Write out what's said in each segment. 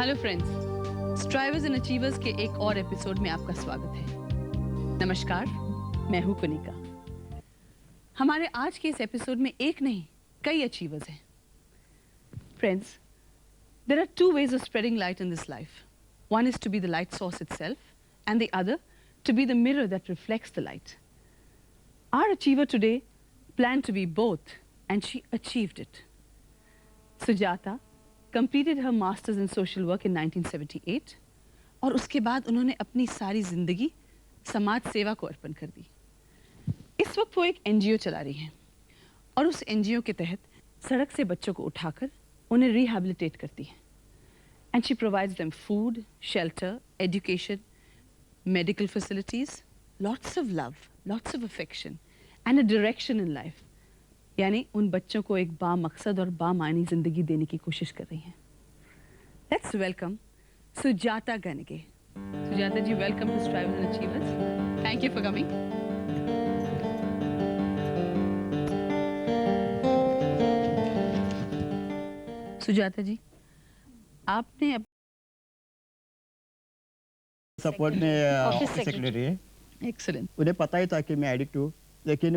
Hello friends, स्ट्राइवर्स and achievers के एक और एपिसोड में आपका स्वागत है। नमस्कार, मैं हूं कुनिका। हमारे आज के इस एपिसोड में एक नहीं कई अचीवर्स हैं। Friends, there are two ways of spreading light in this life. One is to be the light source itself, and the other to be the mirror that reflects the light. Our achiever today planned to be both, and she achieved it. Sujata completed her masters in social work in 1978 और उसके बाद उन्होंने अपनी सारी जिंदगी समाज सेवा को अर्पण कर दी। इस वक्त वो एक एनजीओ चला रही हैं और उस एनजीओ के तहत सड़क से बच्चों को उठाकर उन्हें रिहैबिलिटेट करती है। And she provides them food, shelter, education, medical facilities, lots of love, lots of affection and a direction in life. यानी उन बच्चों को एक बामकसद और बामानी जिंदगी देने की कोशिश कर रही हैं। Let's welcome Sujata Ganage. Sujata ji, welcome to strivers and achievers. Thank you for coming. Sujata ji, आपने सपोर्ट में ऑफिस सेक्रेटरी है। एक्सीलेंट। उन्हें पता ही था कि मैं एडिक्ट हूँ, लेकिन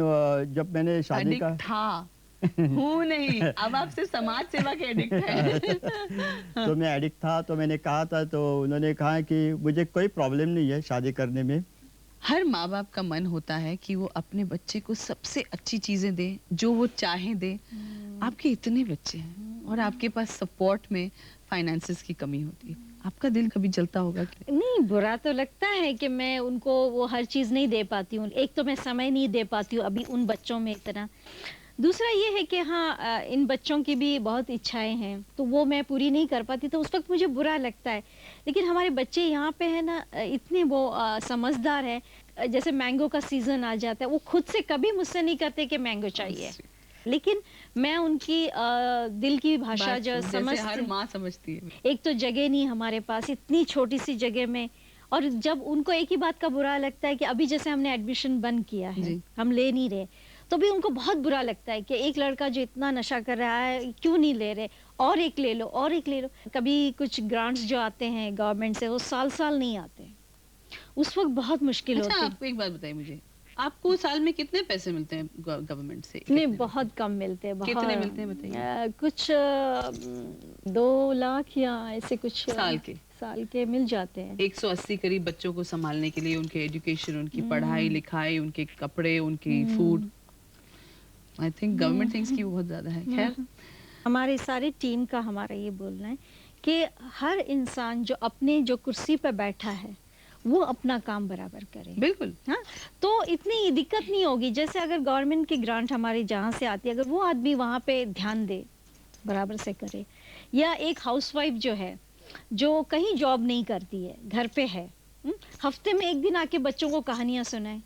जब मैंने शादी का था हूँ नहीं, अब आप सिर्फ समाज सेवा के एडिक्ट हैं। तो मैं एडिक्ट था, तो मैंने कहा था, तो उन्होंने कहा कि मुझे कोई प्रॉब्लम नहीं है शादी करने में। हर माँ बाप का मन होता है कि वो अपने बच्चे को सबसे अच्छी चीजें दे, जो वो चाहे दे। आपके इतने बच्चे हैं और आपके पास सपोर्ट में फाइनेंसेस की कमी होती है, आपका दिल कभी जलता होगा कि नहीं? बुरा तो लगता है कि मैं उनको वो हर चीज नहीं दे पाती हूँ। एक तो मैं समय नहीं दे पाती हूँ अभी उन बच्चों में इतना। दूसरा ये है कि हाँ, इन बच्चों की भी बहुत इच्छाएं हैं, तो वो मैं पूरी नहीं कर पाती, तो उस वक्त मुझे बुरा लगता है। लेकिन हमारे बच्चे यहाँ पे है ना, इतने वो समझदार है। जैसे मैंगो का सीजन आ जाता है, वो खुद से कभी मुझसे नहीं करते कि मैंगो चाहिए, लेकिन मैं उनकी दिल की भाषा जो समझती, हर माँ समझती है। एक तो जगह नहीं हमारे पास, इतनी छोटी सी जगह में। और जब उनको एक ही बात का बुरा लगता है कि अभी जैसे हमने एडमिशन बंद किया है, हम ले नहीं रहे, तो भी उनको बहुत बुरा लगता है कि एक लड़का जो इतना नशा कर रहा है क्यों नहीं ले रहे, और एक ले लो और एक ले लो। कभी कुछ ग्रांट्स जो आते हैं गवर्नमेंट से, वो साल साल नहीं आते, उस वक्त बहुत मुश्किल होती है। आपको एक बात बताइए मुझे, आपको साल में कितने पैसे मिलते हैं गवर्नमेंट से? नहीं, बहुत कम मिलते हैं। कितने मिलते हैं बताइए? कुछ 2 लाख या ऐसे कुछ साल के मिल जाते हैं। 180 करीब बच्चों को संभालने के लिए, उनके एजुकेशन, उनकी पढ़ाई लिखाई, उनके कपड़े, उनकी food. I think government thinks कि बहुत ज्यादा है। खैर, हमारे सारे टीम का हमारा ये बोलना है कि हर इंसान जो अपने जो कुर्सी पर बैठा है वो अपना काम बराबर करे। बिल्कुल। हाँ, तो इतनी दिक्कत नहीं होगी। जैसे अगर गवर्नमेंट की ग्रांट हमारे जहाँ से आती है, अगर वो आदमी वहाँ पे ध्यान दे, बराबर से करे, या एक हाउसवाइफ जो है जो कहीं जॉब नहीं करती है, घर पे है, हफ्ते में एक दिन आके बच्चों को कहानियां सुनाए,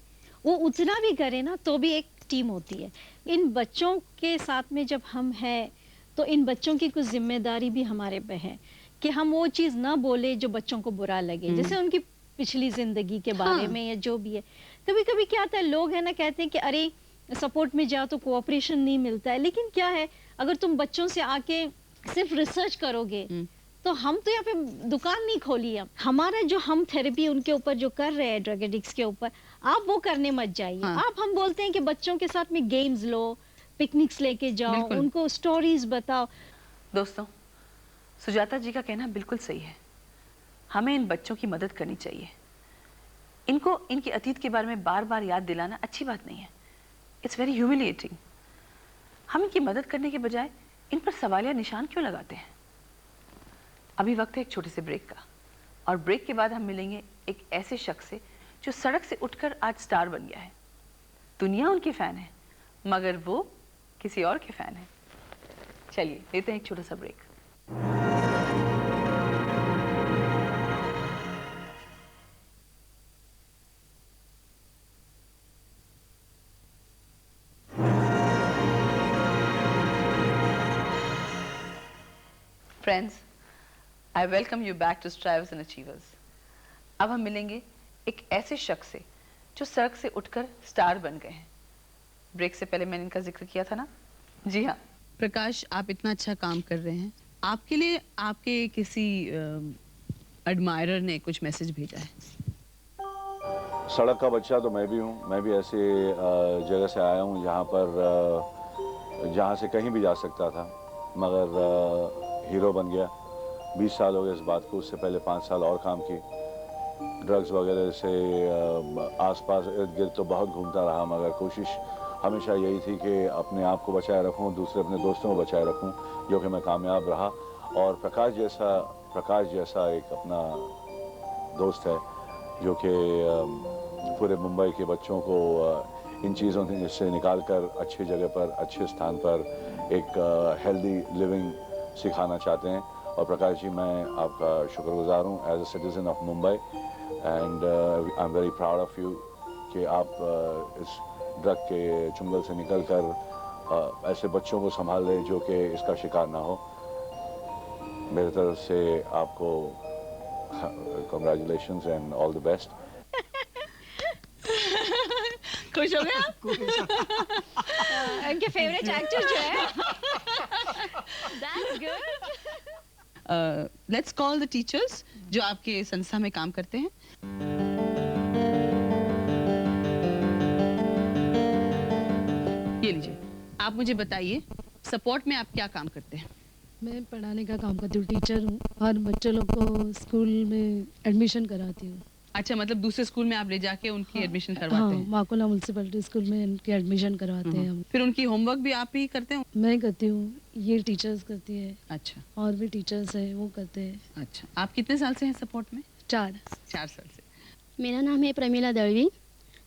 वो उतना भी करे ना, तो भी एक टीम होती है। इन बच्चों के साथ में जब हम हैं, तो इन बच्चों की कुछ जिम्मेदारी भी हमारे पे है कि हम वो चीज़ ना बोले जो बच्चों को बुरा लगे, जैसे उनकी पिछली जिंदगी के बारे में या जो भी है। कभी कभी क्या आता है, लोग है ना कहते हैं कि अरे सपोर्ट में जाओ तो कोऑपरेशन नहीं मिलता है, लेकिन क्या है, अगर तुम बच्चों से आके सिर्फ रिसर्च करोगे, तो हम तो यहाँ पे दुकान नहीं खोली है। हमारा जो हम थेरेपी उनके ऊपर जो कर रहे हैं, ड्रग एडिक्ट्स के ऊपर, आप वो करने मत जाइए। आप, हम बोलते हैं कि बच्चों के साथ में गेम्स लो, पिकनिक्स लेके जाओ, उनको स्टोरीज बताओ। दोस्तों, सुजाता जी का कहना बिल्कुल सही है। हमें इन बच्चों की मदद करनी चाहिए। इनको इनके अतीत के बारे में बार बार याद दिलाना अच्छी बात नहीं है। It's very humiliating. हम इनकी मदद करने के बजाय इन पर सवालिया निशान क्यों लगाते हैं? अभी वक्त है एक छोटे से ब्रेक का, और ब्रेक के बाद हम मिलेंगे एक ऐसे शख्स से जो सड़क से उठकर आज स्टार बन गया है। दुनिया उनकी फैन है, मगर वो किसी और के फैन है। चलिए लेते हैं एक छोटा सा break. Friends, I welcome you back to strivers and achievers. अब हम मिलेंगे एक ऐसे शख्स से जो सड़क से उठकर स्टार बन गए हैं। ब्रेक से पहले मैंने इनका जिक्र किया था ना? जी हाँ। प्रकाश, आप इतना अच्छा काम कर रहे हैं, आपके लिए आपके किसी एडमायरर ने कुछ मैसेज भेजा है? सड़क का बच्चा तो मैं भी हूँ। मैं भी ऐसे जगह से आया हूँ जहाँ पर जहाँ से कहीं भी जा सकता था, मगर हीरो बन गया। 20 साल हो गए इस बात को। उससे पहले 5 साल और काम की। ड्रग्स वगैरह से आसपास इर्द गिर्द तो बहुत घूमता रहा, मगर कोशिश हमेशा यही थी कि अपने आप को बचाए रखूं, दूसरे अपने दोस्तों को बचाए रखूं, जो कि मैं कामयाब रहा। और प्रकाश जैसा एक अपना दोस्त है जो कि पूरे मुंबई के बच्चों को इन चीज़ों से निकाल कर अच्छी जगह पर, अच्छे स्थान पर एक हेल्दी लिविंग सिखाना चाहते हैं। और प्रकाश जी, मैं आपका शुक्रगुजार हूँ as a citizen of Mumbai, and I am very proud of you कि आप इस ड्रग के चुंगल से निकल कर ऐसे बच्चों को संभाल लें जो कि इसका शिकार ना हो। मेरी तरफ से आपको congratulations and all the best. खुश हो गए आप? उनके फेवरेट एक्टर जो है। That's good. Let's call the teachers जो आपके संस्था में काम करते हैं। ये लीजिए, आप मुझे बताइए सपोर्ट में आप क्या काम करते हैं? मैं पढ़ाने का काम करती हूँ, टीचर हूँ और बच्चों लोग को स्कूल में एडमिशन कराती हूँ। अच्छा, मतलब दूसरे स्कूल में आप ले जाके उनकी एडमिशन करवाते हैं? माकोला म्युनिसिपैलिटी स्कूल में उनकी एडमिशन करवाते हैं हम। फिर उनकी होमवर्क भी आप ही करते हैं? मैं करती हूँ, ये टीचर्स करती है। अच्छा और भी टीचर्स हैं वो करते हैं। अच्छा, आप कितने साल से हैं सपोर्ट में? 4 साल से। मेरा नाम है प्रमीला दळवी।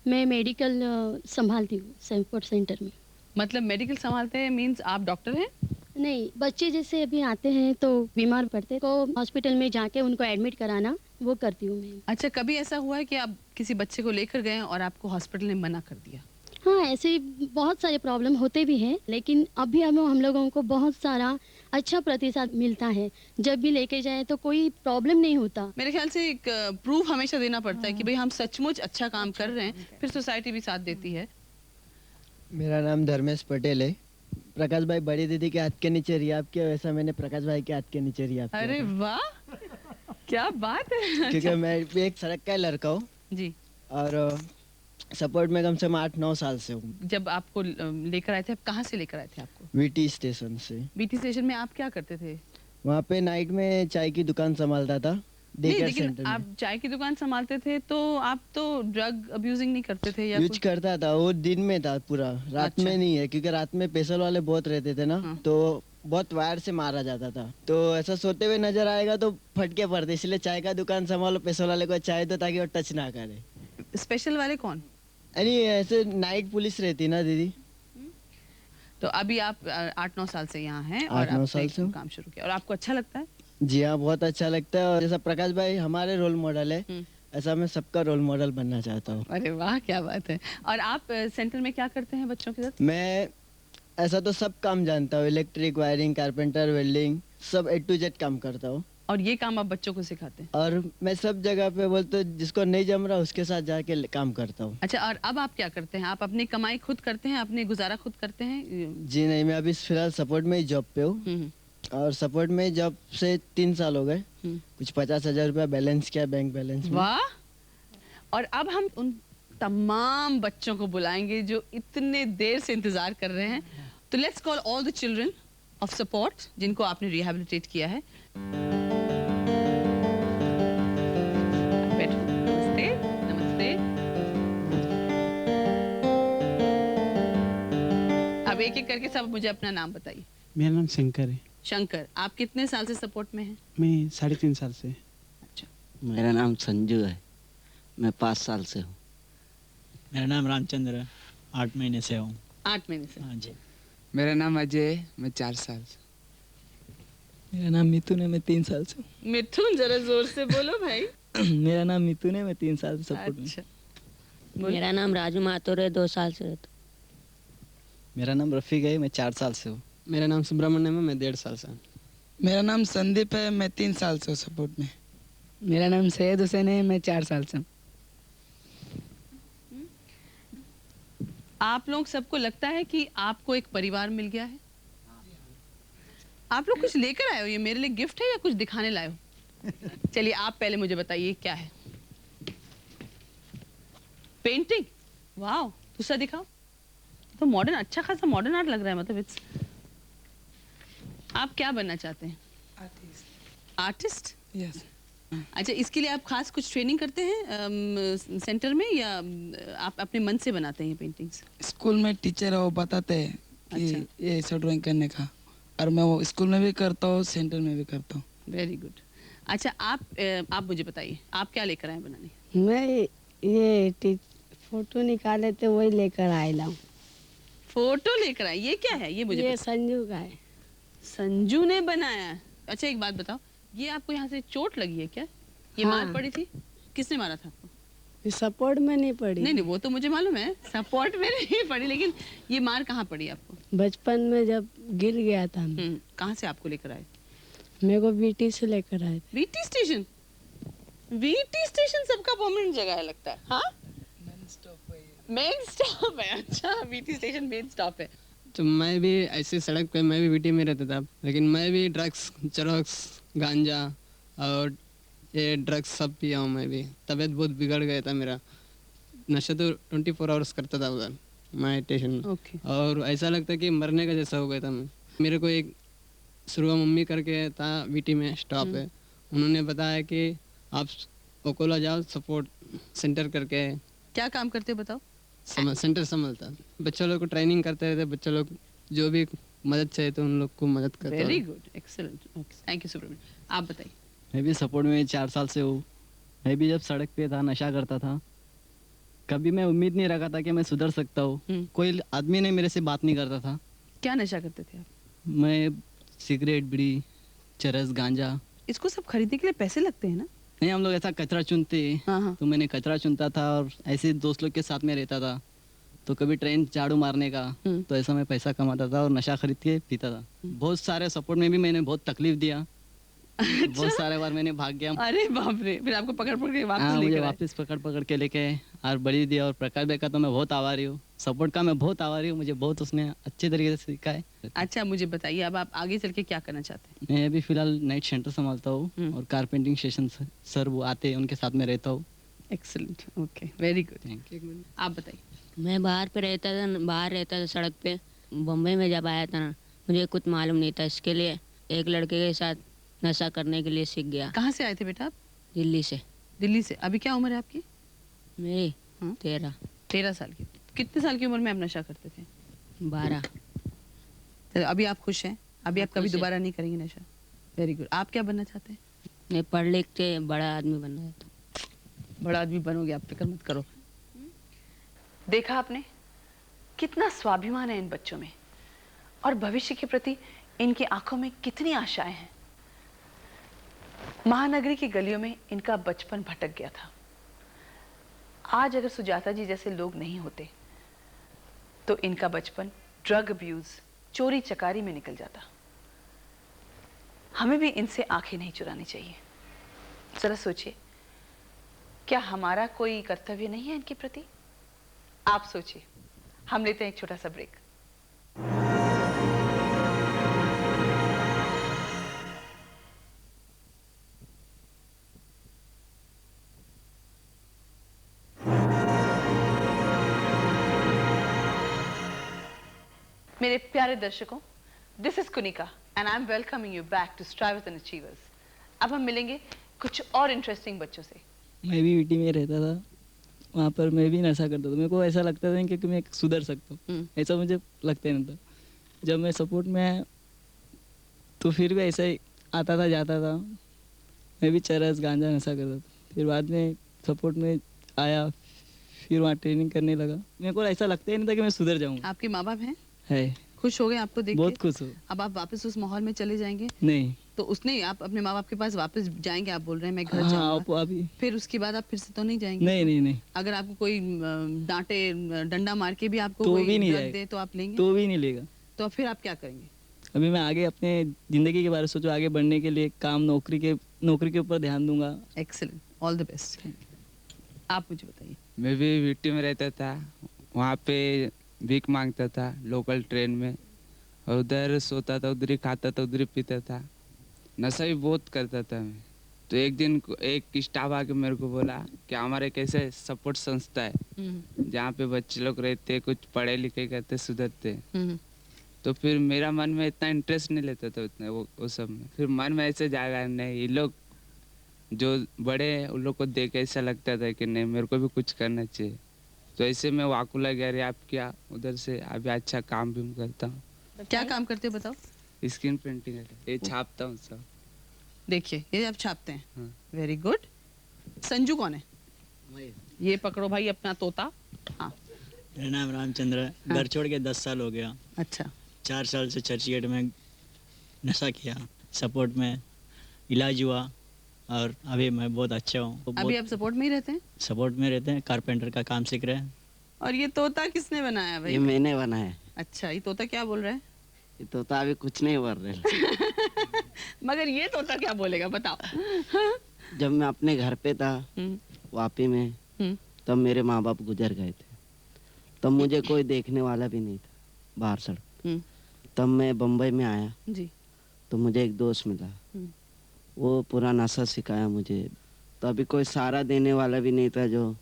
मैं मेडिकल संभालती हूँ सैंफोर्ड सेंटर में। मतलब मेडिकल संभालते हैं मींस आप डॉक्टर हैं? नहीं, बच्चे जैसे अभी आते हैं तो बीमार पड़ते हैं तो हॉस्पिटल में जाके उनको एडमिट कराना वो करती हूँ मैं। अच्छा, कभी ऐसा हुआ है कि आप किसी बच्चे को लेकर गए और आपको हॉस्पिटल ने मना कर दिया? हाँ, ऐसे बहुत सारे प्रॉब्लम होते भी हैं, लेकिन अभी हम लोगों को बहुत सारा अच्छा प्रतिसाद मिलता है। जब भी लेके जाए तो कोई प्रॉब्लम नहीं होता। मेरे ख्याल से एक प्रूफ हमेशा देना पड़ता है कि भाई हम सचमुच अच्छा काम कर रहे हैं, फिर सोसाइटी भी साथ देती है। मेरा नाम धर्मेश पटेल है। प्रकाश भाई बड़ी दीदी के हाथ के नीचे रियाब किया, वैसा मैंने प्रकाश भाई के हाथ के नीचे रियाब किया। अरे वाह, क्या बात है। क्योंकि मैं भी एक सड़क का लड़का हूँ जी। और सपोर्ट में कम से कम 8-9 साल से हूँ। जब आपको लेकर आए थे, आप कहाँ से लेकर आए थे आपको? वीटी स्टेशन से। बीटी स्टेशन में आप क्या करते थे? वहाँ पे नाइट में चाय की दुकान संभालता था। नहीं, लेकिन आप चाय की दुकान संभालते थे तो आप तो ड्रग अब्यूजिंग नहीं करते थे या यूज कुछ? करता था, वो दिन में था पूरा, रात अच्छा। में नहीं है, क्योंकि रात में पेशल वाले बहुत रहते थे ना। हाँ। तो बहुत वायर से मारा जाता था, तो ऐसा सोते हुए नजर आएगा तो फटके पड़ते, इसलिए चाय का दुकान संभालो, पेशल वाले को चाय दो ताकि वो टच ना करे। स्पेशल वाले कौन? यानी ऐसे नाइट पुलिस रहती ना दीदी। तो अभी आप 8-9 साल से यहाँ हैं और 8-9 साल आपने से हूँ। काम शुरू किया और आपको अच्छा लगता है? जी हाँ, बहुत अच्छा लगता है। और जैसा प्रकाश भाई हमारे रोल मॉडल है, हम्म। ऐसा मैं सबका रोल मॉडल बनना चाहता हूँ। अरे वाह, क्या बात है। और आप सेंटर में क्या करते हैं बच्चों के साथ? मैं ऐसा तो सब काम जानता हूँ, इलेक्ट्रिक, वायरिंग, कारपेंटर, वेल्डिंग, सब A to Z काम करता हूँ। और ये काम आप बच्चों को सिखाते हैं? और मैं सब जगह पे बोलते जिसको नहीं जम रहा उसके साथ जाके काम करता हूँ। अच्छा, और अब आप क्या करते हैं? आप अपनी कमाई खुद करते हैं, अपने गुजारा खुद करते हैं? जी नहीं, मैं अभी फिलहाल सपोर्ट में ही जॉब पे हूँ। हम्म, और सपोर्ट में जॉब से 3 साल हो गए। हम्म। कुछ 50,000 रुपया बैलेंस किया बैंक बैलेंस में। वाह। और अब हम उन तमाम बच्चों को बुलाएंगे जो इतने देर से इंतजार कर रहे हैं। तो let's call all the children of support जिनको आपने रिहैबिलिटेट किया है। बैठो। नमस्ते। नमस्ते। अब एक एक करके सब मुझे अपना नाम बताइए। मेरा नाम शंकर है। शंकर, आप कितने साल से सपोर्ट में हैं? मैं 3.5 साल से। अच्छा। मेरा नाम संजू है, मैं 5 साल से हूँ। मेरा नाम रामचंद्र है, 8 महीने से हूँ। 8 महीने से। हाँ जी। मेरा नाम अजय है, मैं 4 साल से। मेरा नाम मिथुन है, मैं 3 साल से हूँ। मिथुन, जरा जोर से बोलो भाई। मेरा नाम मिथुन है, मैं 3 साल से सपोर्ट में। अच्छा। मेरा नाम राजू माथुर है, 2 साल से रहता। मेरा नाम रफीक है, मैं 4 साल से हूँ। मेरा नाम सुब्रमण्यम है, मैं 1.5 साल से हूँ। मेरा नाम संदीप है, मैं 3 साल से हूँ सपोर्ट में। मेरा नाम सैयद हुसैन है, मैं 4 साल से हूँ। आप लोग सबको लगता है कि आपको एक परिवार मिल गया है? आप लोग कुछ लेकर आए हो, ये मेरे लिए गिफ्ट है या कुछ दिखाने लाए हो? चलिए आप पहले मुझे बताइए क्या है। पेंटिंग, वाह, दूसरा दिखाओ। तो मॉडर्न, अच्छा खासा मॉडर्न आर्ट लग रहा है, मतलब इट्स। आप क्या बनना चाहते हैं? आर्टिस्ट। यस। अच्छा, इसके लिए आप खास कुछ ट्रेनिंग करते हैं सेंटर में, या आप अपने मन से बनाते हैं ये पेंटिंग्स? स्कूल में टीचर है वो बताते हैं कि ये ऐसा ड्राइंग करने का, और मैं वो स्कूल में भी करता हूँ, सेंटर में भी करता हूँ। Very good. अच्छा, आप मुझे बताइए आप क्या लेकर आए बनाने? मैं ये फोटो निकाले थे वही लेकर आया हूँ। फोटो लेकर आए, ये क्या है? ये मुझे ये संजू का है। संजू ने बनाया। अच्छा एक बात बताओ, ये आपको यहाँ से चोट लगी है क्या? ये हाँ। मार पड़ी थी? किसने मारा था आपको? ये सपोर्ट में नहीं पड़ी। नहीं वो तो मुझे मालूम है, सपोर्ट में नहीं पड़ी, लेकिन ये मार कहाँ पड़ी आपको? बचपन में जब गिर गया था। कहाँ से आपको लेकर आए? मेरे को बीटी से लेकर आए थे। BT station? बीटी स्टेशन सबका परमानेंट जगह है लगता है। हाँ, मेन स्टॉप है। अच्छा, बीटी स्टेशन मेन स्टॉप है। तो मैं भी ऐसे सड़क पे, मैं भी बीटी में रहता था, लेकिन मैं भी ड्रग्स, चरस, गांजा और ये ड्रग्स सब पिया हूँ मैं भी। तबीयत बहुत बिगड़ गया था मेरा। नशा तो 24 आवर्स करता था उधर मेडिटेशन में। और ऐसा लगता कि मरने का जैसा हो गया था मैं। मेरे को एक सुरवा मम्मी करके था बीटी में स्टॉप है, उन्होंने बताया कि आप ओकोला जाओ, सपोर्ट सेंटर करके। क्या काम करते हो बताओ? सेंटर संभालता, बच्चों लोग को ट्रेनिंग करते रहते, बच्चों लोग जो भी मदद चाहिए तो उन लोग को मदद करते। Very good, excellent, thank you Subramaniam. आप बताइए। मैं भी सपोर्ट में 4 साल से हूँ। मैं भी जब सड़क पे था, नशा करता था, कभी मैं उम्मीद नहीं रखा था कि मैं सुधर सकता हूँ। कोई आदमी ने मेरे से बात नहीं करता था। क्या नशा करते थे आप? मैं सिगरेट, बीड़ी, चरस, गांजा। इसको सब खरीदने के लिए पैसे लगते हैं ना? नहीं, हम लोग ऐसा कचरा चुनते। तो मैंने कचरा चुनता था और ऐसे दोस्त लोग के साथ में रहता था। तो कभी ट्रेन झाड़ू मारने का, तो ऐसा मैं पैसा कमाता था और नशा खरीद के पीता था। बहुत सारे सपोर्ट में भी मैंने बहुत तकलीफ दिया। बहुत सारे बार मैंने भाग गया। अरे बाप रे, फिर आपको पकड़ के वापस मुझे लेकर वापस पकड़ के लेके और बड़ी दिया। और प्रकाश भाई का तो मैं बहुत आभारी हूँ, सपोर्ट का मैं बहुत आभारी हूँ। मुझे बहुत उसने अच्छे तरीके से सिखाया है। अच्छा मुझे बताइए, अब आप आगे चल के क्या करना चाहते हैं? मैं अभी फिलहाल नाइट सेंटर संभालता हूँ और कारपेंटिंग सेशन सर वो आते हैं, उनके साथ में रहता हूँ। Excellent, okay, very good. आप बताइए। मैं बाहर रहता था सड़क पे। बम्बई में जब आया था ना, मुझे कुछ मालूम नहीं था। इसके लिए एक लड़के के साथ नशा करने के लिए सीख गया। कहाँ से आए थे बेटा आप? दिल्ली से। दिल्ली से। अभी क्या उम्र है आपकी? मेरी 13 साल की। कितने साल की उम्र में आप नशा करते थे? 12। तो अभी आप खुश हैं? अभी आप कभी दोबारा नहीं करेंगे नशा? Very good. आप क्या बनना चाहते हैं? मैं पढ़ लिख के बड़ा आदमी बनना चाहता हूँ। बड़ा आदमी बनोगे, आप फिक्र मत करो। देखा आपने कितना स्वाभिमान है इन बच्चों में, और भविष्य के प्रति इनकी आंखों में कितनी आशाएं हैं। महानगरी की गलियों में इनका बचपन भटक गया था। आज अगर सुजाता जी जैसे लोग नहीं होते तो इनका बचपन ड्रग अब्यूज, चोरी चकारी में निकल जाता। हमें भी इनसे आंखें नहीं चुरानी चाहिए। जरा सोचिए, क्या हमारा कोई कर्तव्य नहीं है इनके प्रति? आप सोचिए। हम लेते हैं एक छोटा सा ब्रेक। मेरे प्यारे दर्शकों, this is Kunika and I am welcoming you back to strivers and achievers. अब हम मिलेंगे कुछ और इंटरेस्टिंग बच्चों से। मैं भी बीटी में रहता था, वहाँ पर मैं भी नशा करता था। मेरे को ऐसा लगता था कि मैं सुधर सकता हूँ, ऐसा मुझे लगता नहीं था। जब मैं सपोर्ट में आया तो फिर भी ऐसा ही आता था जाता था। मैं भी चरस गांजा नशा करता था। फिर बाद में सपोर्ट में आया, फिर वहाँ ट्रेनिंग करने लगा। मेरे को ऐसा लगता ही नहीं था कि मैं सुधर जाऊँगा। आपके माँ बाप हैं? है। खुश हो गए आपको देख के? बहुत खुश हो। अब आप वापस उस माहौल में चले जाएंगे? नहीं। तो उसने आप अपने माँ बाप के पास वापस जाएंगे? आप बोल रहे हैं मैं घर हाँ, जाऊंगा। अभी फिर उसके बाद आप फिर से तो नहीं जाएंगे? नहीं। अगर आपको कोई डांटे, डंडा मार के भी आपको तो कोई भी नहीं ड्रग दे तो आप लेंगे? तो भी नहीं लेगा। तो फिर आप क्या करेंगे? अभी मैं आगे अपने जिंदगी के बारे में सोचो, आगे बढ़ने के लिए काम, नौकरी के ऊपर ध्यान दूंगा। Excellent, all the best. आप मुझे बताइए। मैं भी वीटी में रहता था, वहाँ पे भीख मांगता था लोकल ट्रेन में, और उधर सोता था, उधर ही खाता था, उधर ही पीता था। नशा भी बहुत करता था मैं। तो एक दिन एक स्टाफ आके मेरे को बोला कि हमारे कैसे सपोर्ट संस्था है जहाँ पे बच्चे लोग रहते, कुछ पढ़े लिखे करते, सुधरते। तो फिर मेरा मन में इतना इंटरेस्ट नहीं लेता था उतना वो सब में। फिर मन में ऐसे जागा नहीं, ये लोग जो बड़े हैं उन लोग को देख ऐसा लगता था कि नहीं मेरे को भी कुछ करना चाहिए। तो ऐसे मैं वाकुला गैरिया किया, उधर से अभी अच्छा काम भी करता हूँ। क्या काम करते हो बताओ? स्क्रीन पेंटिंग है, ये छापता हूँ सब। देखिए ये आप छापते हैं, वेरी गुड। संजू कौन है? ये पकड़ो भाई अपना तोता। हाँ, मेरा नाम रामचंद्र है। घर छोड़ के 10 साल हो गया। अच्छा। 4 साल से चर्चगेट में नशा किया, सपोर्ट में इलाज हुआ और अभी मैं बहुत अच्छा हूँ। अभी आप सपोर्ट में ही रहते हैं? सपोर्ट में रहते हैं, कारपेंटर का काम सीख रहे हैं। और ये तोता किसने बनाया भाई? ये मैंने बनाया। अच्छा, ये तोता क्या बोल रहा है? ये तोता अभी कुछ नहीं बोल रहे। मगर ये तोता क्या बोलेगा बताओ? जब मैं अपने घर पे था वापी में, तब मेरे माँ बाप गुजर गए थे। तब मुझे कोई देखने वाला भी नहीं था बाहर सड़क। तब मैं बम्बई में आया जी। तो मुझे एक दोस्त मिला, वो पूरा नशा सिखाया मुझे। तो अभी कोई सहारा देने वाला भी नहीं था जो,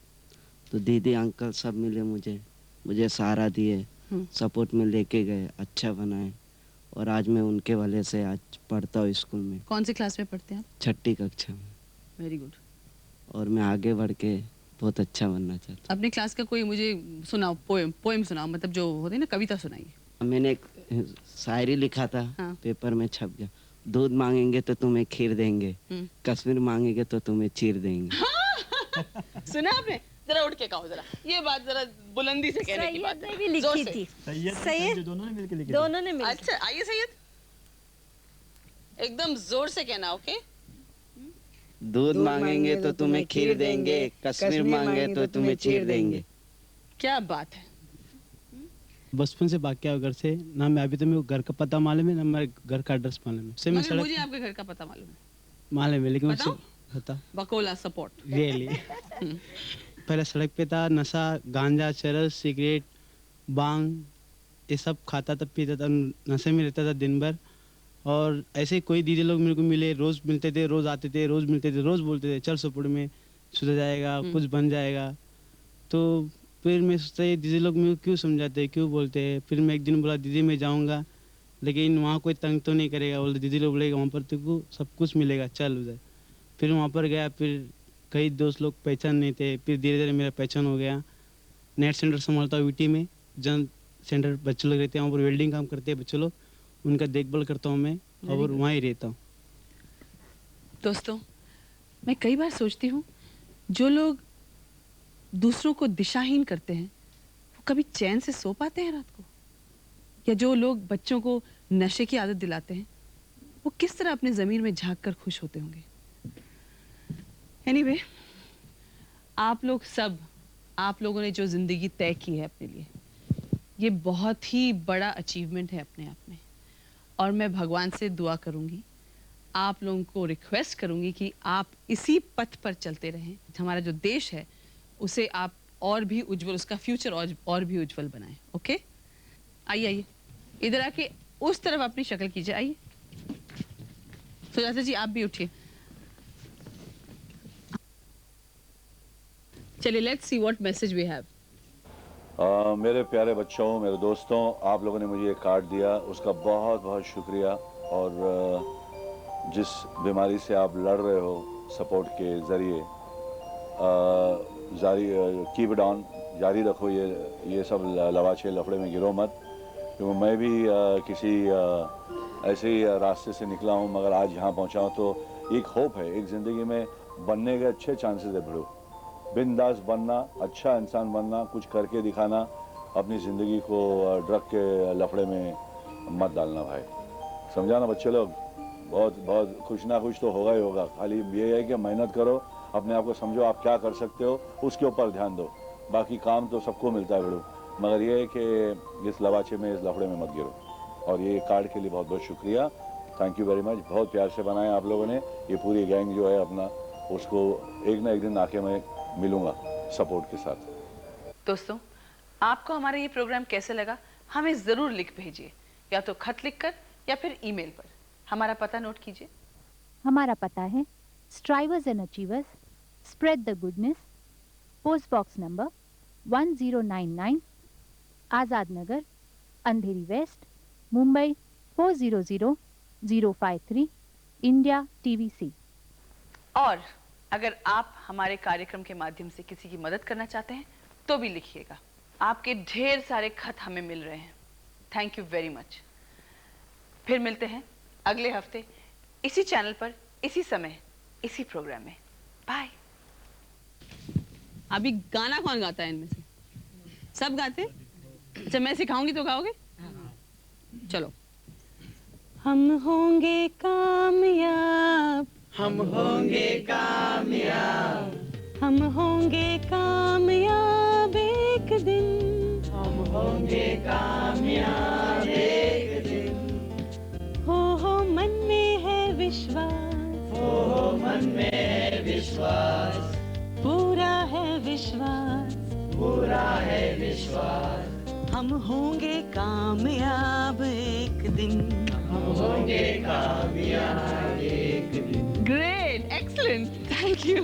तो दीदी अंकल सब मिले मुझे सहारा दिए, सपोर्ट में लेके गए, अच्छा बनाए। और आज मैं उनके वजह से आज पढ़ता हूँ स्कूल में। कौन सी क्लास में पढ़ते हैं आप? 6ठी कक्षा में। Very good. और मैं आगे बढ़ के बहुत अच्छा बनना चाहता अपनी क्लास का कोई मुझे सुनाओ, पोएम सुनाओ, मतलब जो होती है ना, कविता सुनाइए। हूँ। मैंने एक शायरी लिखा था, पेपर में छप गया। दूध मांगेंगे तो तुम्हें खीर देंगे, कश्मीर मांगेंगे तो तुम्हें चीर देंगे। सुना आपने? जरा उठ के कहो जरा, ये बात जरा बुलंदी से कहने की बात है। भी लिखी थी। सैयद दोनों ने मिलकर लिखी थी। दोनों ने मिलकर। अच्छा, आइए सैयद, एकदम जोर से कहना, ओके? दूध मांगेंगे तो तुम्हें खीर देंगे, कश्मीर मांगे तो तुम्हें चीर देंगे। क्या बात है। बचपन से भाग के आया घर से ना। मैं अभी तो मेरे को घर का पता मालूम है ना, मेरे घर का एड्रेस मालूम है। उससे मैं मगर मुझे आपके घर का पता मालूम है, लेकिन बताओ? बता बकोला सपोर्ट। रियली पहले सड़क पे था, नशा, गांजा, चरस, सिगरेट, बांग, ये सब खाता था, पीता था, नशे में रहता था दिन भर। और ऐसे कोई दीदी लोग मेरे को मिले, रोज मिलते थे, रोज आते थे, रोज मिलते थे, रोज बोलते थे चल सपोर्ट में सुधर जाएगा, कुछ बन जाएगा। तो फिर मैं सोचता दीदी लोग मेरे को क्यों समझाते हैं, क्यों बोलते हैं। फिर मैं एक दिन बोला दीदी मैं जाऊँगा, लेकिन वहाँ कोई तंग तो नहीं करेगा। बोले दीदी लोग बोलेगा वहाँ पर तुमको सब कुछ मिलेगा, चल उधर। फिर वहाँ पर गया, फिर कई दोस्त लोग पहचान नहीं थे, फिर धीरे धीरे मेरा पहचान हो गया। नेट सेंटर संभालता हूँ वीटी में, जन सेंटर बच्चे लोग रहते हैं वहाँ पर, वेल्डिंग काम करते हैं बच्चे लोग, उनका देखभाल करता हूँ मैं और वहाँ ही रहता हूँ। दोस्तों, मैं कई बार सोचती हूँ जो लोग दूसरों को दिशाहीन करते हैं वो कभी चैन से सो पाते हैं रात को? या जो लोग बच्चों को नशे की आदत दिलाते हैं वो किस तरह अपने ज़मीर में झांक कर खुश होते होंगे? एनीवे, आप लोग सब, आप लोगों ने जो ज़िंदगी तय की है अपने लिए, ये बहुत ही बड़ा अचीवमेंट है अपने आप में। और मैं भगवान से दुआ करूंगी, आप लोगों को रिक्वेस्ट करूंगी कि आप इसी पथ पर चलते रहें। हमारा जो देश है उसे आप और भी उज्जवल, उसका फ्यूचर और भी उज्जवल बनाएं। ओके, आइए आइए इधर आके उस तरफ अपनी शक्ल कीजिए। आइए सुजाता जी, आप भी उठिए। चलिए, let's see what message we have. मेरे प्यारे बच्चों, मेरे दोस्तों, आप लोगों ने मुझे ये कार्ड दिया, उसका बहुत बहुत शुक्रिया। और जिस बीमारी से आप लड़ रहे हो सपोर्ट के ज़रिए, कीप इट ऑन, जारी रखो। ये सब लवाछे लफड़े में गिरो मत, क्योंकि मैं भी किसी ऐसे ही रास्ते से निकला हूँ, मगर आज यहाँ पहुँचा हूँ तो एक होप है, एक ज़िंदगी में बनने के अच्छे चांसेस है। भिड़ो बिंदास बनना, अच्छा इंसान बनना, कुछ करके दिखाना, अपनी ज़िंदगी को ड्रग के लफड़े में मत डालना भाई। समझा ना बच्चे लोग? बहुत बहुत कुछ ना कुछ तो होगा ही होगा। खाली ये है कि मेहनत करो, अपने आप को समझो आप क्या कर सकते हो, उसके ऊपर ध्यान दो। बाकी काम तो सबको मिलता है भिड़ो, मगर ये है कि इस लवाचे में, इस लफड़े में मत गिरो। और ये कार्ड के लिए बहुत बहुत शुक्रिया, थैंक यू वेरी मच। बहुत प्यार से बनाया आप लोगों ने। ये पूरी गैंग जो है अपना, उसको एक ना एक दिन आके मैं मिलूंगा सपोर्ट के साथ। दोस्तों, आपको हमारा ये प्रोग्राम कैसे लगा हमें ज़रूर लिख भेजिए। या तो खत लिखकर या फिर ईमेल पर। हमारा पता नोट कीजिए। हमारा पता है strivers and achievers, spread the goodness, post box number 1099, Azad Nagar, Andheri west, Mumbai 400053, India TVC। और अगर आप हमारे कार्यक्रम के माध्यम से किसी की मदद करना चाहते हैं तो भी लिखिएगा। आपके ढेर सारे खत हमें मिल रहे हैं। Thank you very much. फिर मिलते हैं अगले हफ्ते इसी चैनल पर, इसी समय, इसी प्रोग्राम में। बाय। अभी गाना कौन गाता है इनमें से? सब गाते हैं? अच्छा, मैं सिखाऊंगी तो गाओगे? चलो। हम होंगे कामयाब, हम होंगे कामयाब, हम होंगे कामयाब एक दिन, हम होंगे कामयाब एक दिन। हो मन में है विश्वास, हो मन में है विश्वास, पूरा है विश्वास, पूरा है विश्वास। हम होंगे कामयाब एक दिन, हम होंगे कामयाब एक दिन। Great, excellent, thank you.